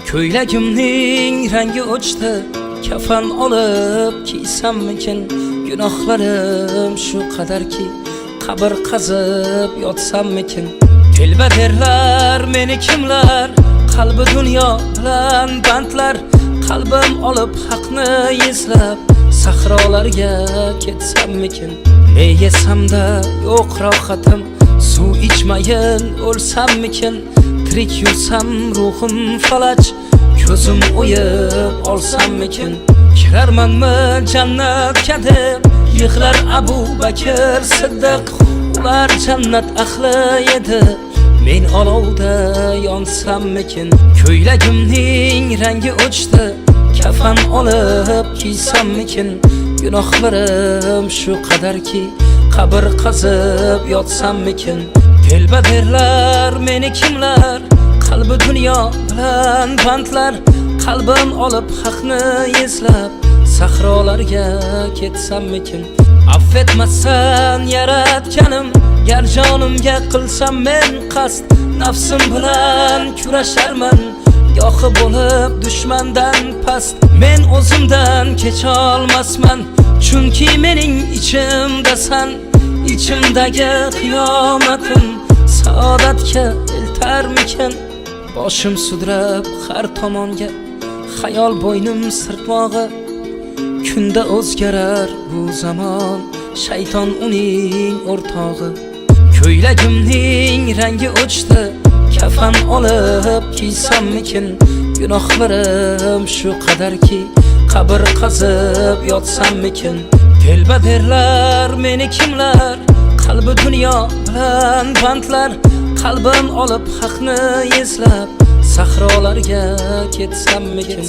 Ko'ylagimning rangi o'chdi, kafan olib kiysammikin? Gunohlarim shu qadarki, qabr qazib yotsammikin? Telba derlar meni kimlar, qalbi dunyo bilan bandlar. Qalbim olib haqni izlab, sahrolarga ketsammikin? Ne yesamda yo'q rohatim, suv ichmayin o'lsammikin? Tirik yursam ruhim falaj, ko'zim o'yib olsammikin? Kirarmanmi jannatga deb, yig'lar Abu Bakr Siddiq. Ular jannat ahli edi, men olovda yonsammikin? Ko'ylagimning rangi o'chdi, kafan olib kiysammikin? Gunohlarim shu qadarki, qabr qazib yotsammikin? Telba derlar meni kimlar, qalbi dunyo bilan bandlar. Qalbim olib haqni izlab, sahrolarga ketsammikin? Affetmasan yaratganim, gar jonimga qilsam men qasd. Nafsim bilan kurasharman, gohi bo'lib dushmandan past. Men o'zimdan kecha olmasman, chunki mening ichimdasan. İçimdagi qiyomatim saodatga eltarmikin? Boshim sudrab har tomonga, xayol bo'ynim sirtmog'i. Kunda o'zgarar bu zamon, shayton uning o'rtog'i. Ko'ylagimning rangi o'chdi, kafan olib kiysammikin? Gunohlarim shu qadarki, qabr qazib yotsammikin? Telba derlar meni kimlar, qalbi dunyo bilan bandlar. Qalbim olib haqni izlab, sahrolarga ketsammikin?